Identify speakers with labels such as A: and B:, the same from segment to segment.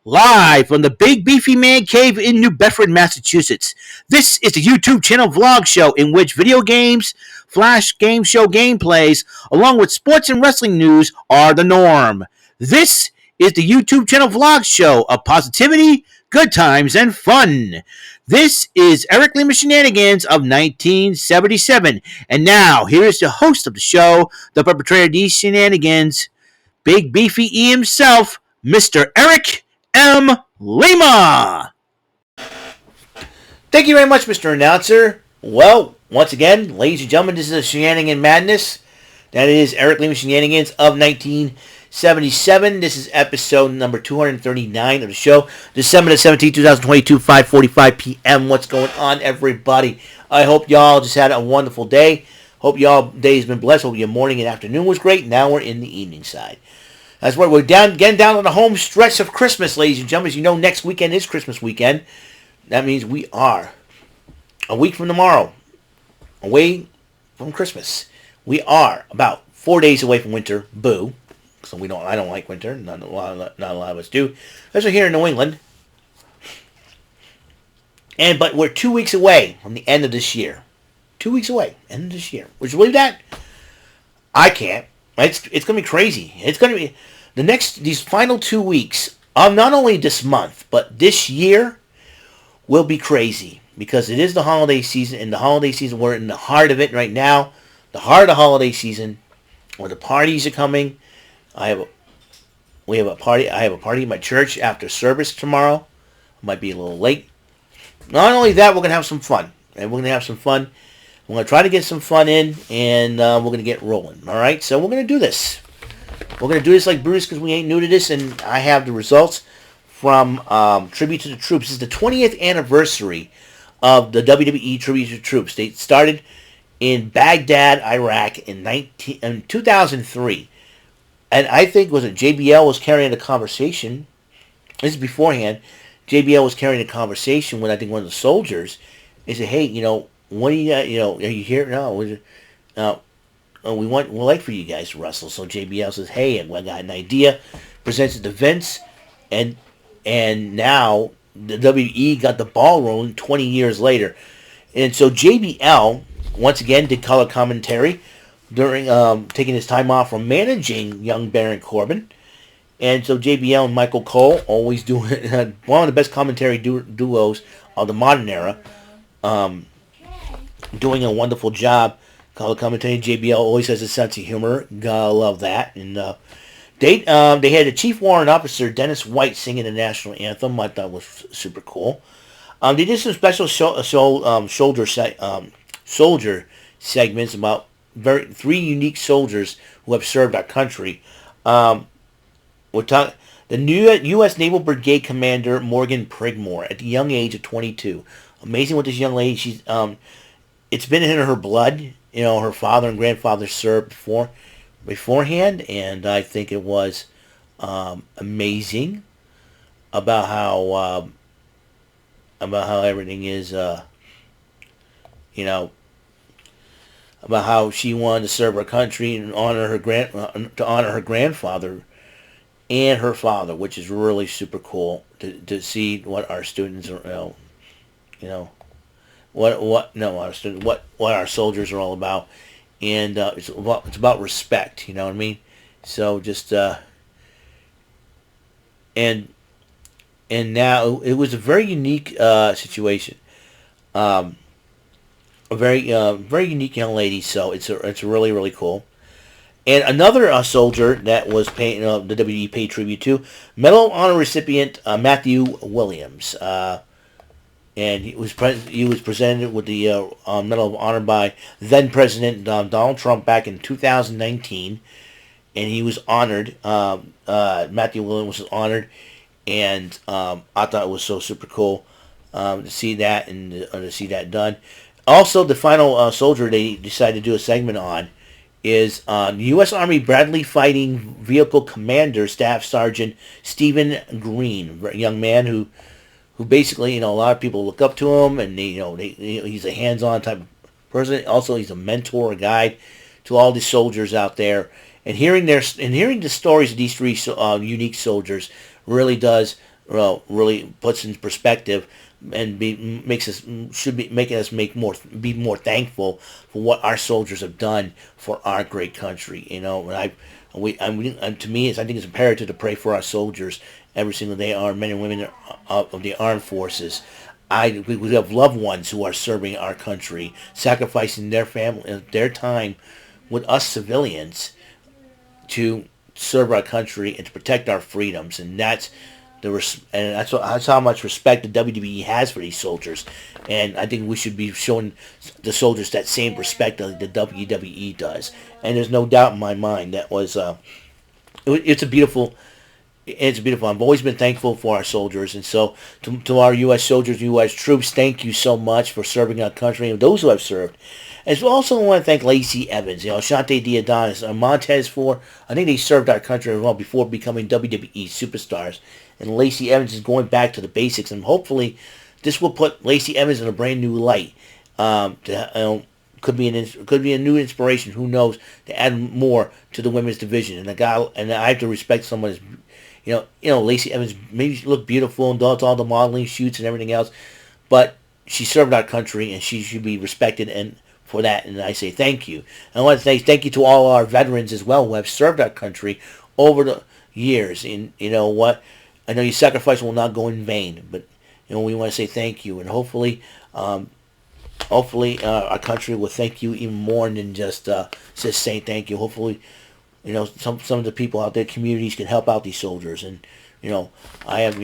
A: Live from the Big Beefy Man Cave in New Bedford, Massachusetts. This is the YouTube channel vlog show in which video games, flash game show gameplays, along with sports and wrestling news are the norm. This is the YouTube channel vlog show of positivity, good times, and fun. This is Eric Lima Shenanigans of 1977. And now, here's the host of the show, the perpetrator of these shenanigans, Big Beefy E himself, Mr. Eric M. Lima. Thank you very much, Mr. Announcer. Well, once again, ladies and gentlemen, this is a Shenanigan Madness. That is Eric Lima Shenanigans of 1977. This is episode number 239 of the show. December the 17th, 2022, 5:45 p.m. What's going on, everybody? I hope y'all just had a wonderful day. Hope y'all day's been blessed. Hope your morning and afternoon was great. Now we're in the evening side. That's right. We're getting down on the home stretch of Christmas, ladies and gentlemen. As you know, next weekend is Christmas weekend. That means we are a week from tomorrow away from Christmas. We are about 4 days away from winter. Boo. So I don't like winter. Not a lot of us do. Especially here in New England. But we're 2 weeks away from the end of this year. 2 weeks away, end of this year. Would you believe that? I can't. It's going to be crazy. It's going to be these final 2 weeks of not only this month, but this year will be crazy because it is the holiday season, and the holiday season, we're in the heart of it right now. The heart of the holiday season, where the parties are coming. I have a party at my church after service tomorrow. Might be a little late. Not only that, we're going to have some fun. And we're going to have some fun. We're going to try to get some fun in, and we're going to get rolling. All right? So we're going to do this. We're going to do this like Bruce because we ain't new to this, and I have the results from Tribute to the Troops. This is the 20th anniversary of the WWE Tribute to the Troops. They started in Baghdad, Iraq in 2003. And I think, JBL was carrying the conversation. This is beforehand. JBL was carrying a conversation with, I think, one of the soldiers. He said, hey, what do you got? Are you here? No. We'd like for you guys to wrestle. So JBL says, hey, I got an idea. Presents it to Vince. And now the WWE got the ball rolling 20 years later. And so JBL, once again, did color commentary during taking his time off from managing young Baron Corbin. And so JBL and Michael Cole always doing one of the best commentary duos of the modern era. Doing a wonderful job. Color commentary. JBL always has a sense of humor. Gotta love that. And they had the Chief Warrant Officer Dennis White singing the national anthem. I thought was super cool. They did some special soldier segments about three unique soldiers who have served our country. We're talking the new U.S. Naval Brigade Commander Morgan Prigmore at the young age of 22. Amazing what this young lady, she's it's been in her blood. Her father and grandfather served beforehand, and I think it was amazing about how everything is, about how she wanted to serve her country and honor her grandfather and her father, which is really super cool to see what our students are, what our soldiers are all about, and it's about respect. You know what I mean? So just and now it was a very unique situation, a very unique young lady. So it's really really cool. And another soldier that was paying the WWE paid tribute to, Medal of Honor recipient Matthew Williams. And he was presented with the Medal of Honor by then President Donald Trump back in 2019, and he was honored. Matthew Williams was honored, and I thought it was so super cool to see that and to see that done. Also, the final soldier they decided to do a segment on is U.S. Army Bradley Fighting Vehicle Commander Staff Sergeant Stephen Green, a young man who basically, a lot of people look up to him, and he's a hands-on type of person. Also, he's a mentor, a guide to all the soldiers out there. And hearing the stories of these three unique soldiers really does really puts in perspective and should be making us be more thankful for what our soldiers have done for our great country. And to me, I think it's imperative to pray for our soldiers every single day. Our men and women of the armed forces. We have loved ones who are serving our country, sacrificing their family, their time with us civilians to serve our country and to protect our freedoms, and that's how much respect the WWE has for these soldiers, and I think we should be showing the soldiers that same respect that the WWE does. And there's no doubt in my mind that it's a beautiful. It's beautiful. I've always been thankful for our soldiers, and so to our U.S. soldiers, U.S. troops, thank you so much for serving our country and those who have served. As well, also want to thank Lacey Evans, Shante Diadonis, Montez Ford. I think they served our country as well before becoming WWE superstars. And Lacey Evans is going back to the basics, and hopefully this will put Lacey Evans in a brand new light. Could be a new inspiration. Who knows, to add more to the women's division. And I have to respect someone as Lacey Evans maybe look beautiful and does all the modeling shoots and everything else, but she served our country and she should be respected and for that. And I say thank you. And I want to say thank you to all our veterans as well who have served our country over the years. And you know what? I know your sacrifice will not go in vain, but we want to say thank you, and hopefully our country will thank you even more than just saying thank you. Hopefully, some of the people out there, communities, can help out these soldiers. And I have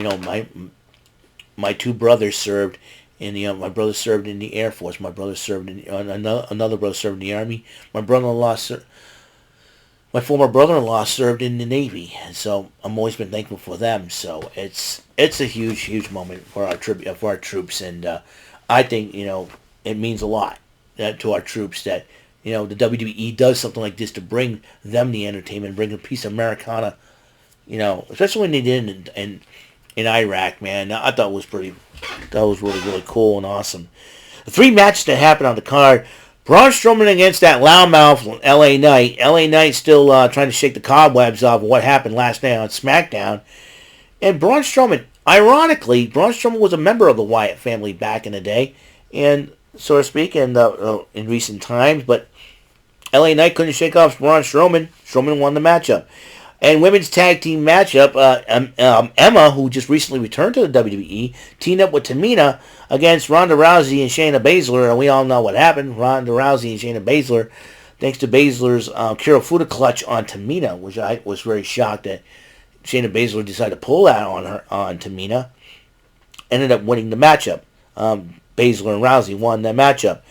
A: my two brothers served in my brother served in the Air Force. My brother served in another brother served in the Army. My former brother-in-law served in the Navy, and so I'm always been thankful for them. So it's a huge moment for our troops, and I think it means a lot to our troops that the WWE does something like this to bring them the entertainment, bring a piece of Americana, especially when they did in Iraq. Man, I thought that was really cool and awesome. The three matches that happened on the card. Braun Strowman against that loudmouth LA Knight. LA Knight still trying to shake the cobwebs off what happened last night on SmackDown. And Braun Strowman, ironically, was a member of the Wyatt family back in the day, and so to speak, and in recent times. But LA Knight couldn't shake off Braun Strowman. Strowman won the matchup. And women's tag team matchup, Emma, who just recently returned to the WWE, teamed up with Tamina against Ronda Rousey and Shayna Baszler, and we all know what happened. Ronda Rousey and Shayna Baszler, thanks to Baszler's Kirifuda clutch on Tamina, which I was very shocked that Shayna Baszler decided to pull that on Tamina, ended up winning the matchup. Baszler and Rousey won that matchup.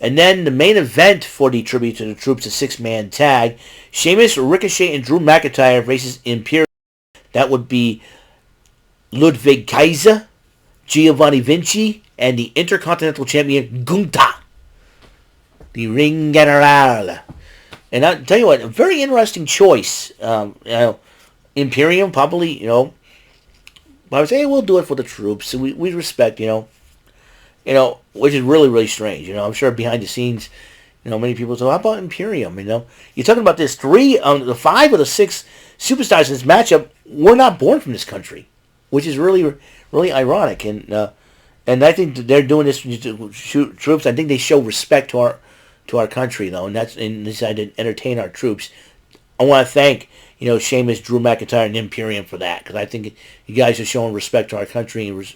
A: And then the main event for the Tribute to the Troops, a six-man tag, Sheamus, Ricochet, and Drew McIntyre versus Imperium. That would be Ludwig Kaiser, Giovanni Vinci, and the Intercontinental Champion Gunther. The Ring General. And I'll tell you what, a very interesting choice. Imperium probably, I would say we'll do it for the troops. So we respect, which is really strange. I'm sure behind the scenes, many people say, how about Imperium? You're talking about this the 5 of the 6 superstars in this matchup were not born from this country, which is really ironic. And I think that they're doing this to troops. I think they show respect to our country, though, and they decided to entertain our troops. I want to thank Sheamus, Drew McIntyre, and Imperium for that, because I think you guys are showing respect to our country, and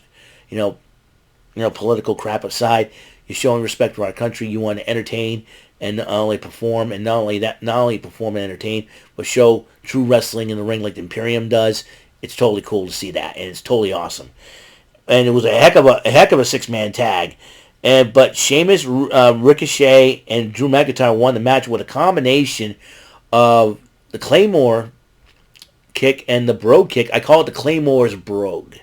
A: political crap aside, you're showing respect to our country. You want to entertain and not only perform, and not only perform and entertain, but show true wrestling in the ring like the Imperium does. It's totally cool to see that, and it's totally awesome. And it was a heck of a 6-man tag. But Sheamus, Ricochet, and Drew McIntyre won the match with a combination of the Claymore kick and the Brogue kick. I call it the Claymore's Brogue.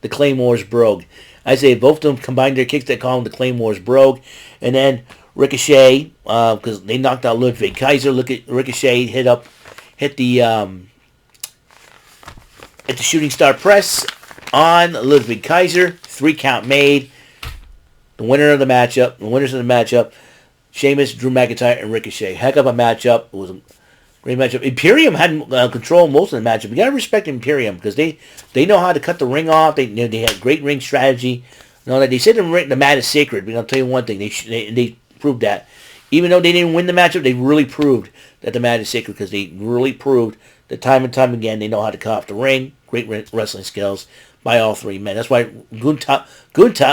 A: The Claymore's Brogue. I say both of them combined their kicks. They call them the Claymore's Brogue. And then Ricochet, because they knocked out Ludwig Kaiser. Look at Ricochet hit the shooting star press on Ludwig Kaiser. 3 count made. The winners of the matchup, Sheamus, Drew McIntyre, and Ricochet. Heck of a matchup. It was a Great matchup. Imperium had control most of the matchup. You gotta respect Imperium because they know how to cut the ring off. They had great ring strategy. That they said the mat is sacred, but I'll tell you one thing: they proved that. Even though they didn't win the matchup, they really proved that the mat is sacred because they really proved that time and time again they know how to cut off the ring. Great wrestling skills by all three men. That's why Gunta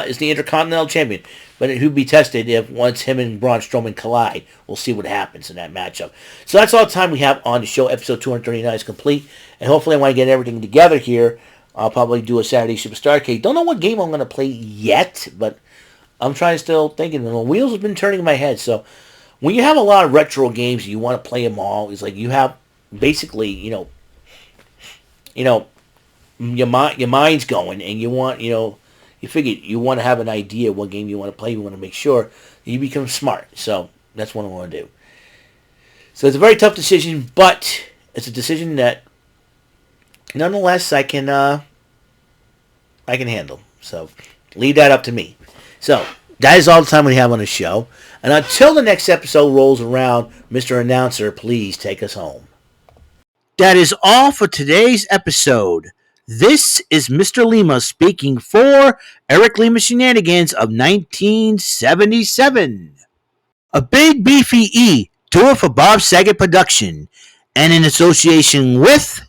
A: is the Intercontinental Champion. But he'll be tested if once him and Braun Strowman collide. We'll see what happens in that matchup. So that's all the time we have on the show. Episode 239 is complete. And hopefully I want to get everything together here. I'll probably do a Saturday Superstar Arcade. Don't know what game I'm going to play yet, but I'm trying to still thinking. The wheels have been turning in my head. So when you have a lot of retro games and you want to play them all, it's like you have basically, your mind's going and you want, you figure you want to have an idea what game you want to play. You want to make sure you become smart. So that's what I want to do. So it's a very tough decision, but it's a decision that nonetheless I can handle. So leave that up to me. So that is all the time we have on the show. And until the next episode rolls around, Mr. Announcer, please take us home. That is all for today's episode. This is Mr. Lima speaking for Eric Lima Shenanigans of 1977. A Big Beefy E, tour for Bob Saget production, and in association with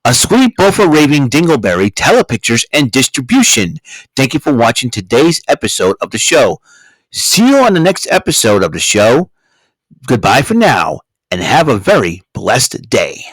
A: A Sweet Bofa Raving Dingleberry Telepictures and Distribution. Thank you for watching today's episode of the show. See you on the next episode of the show. Goodbye for now, and have a very blessed day.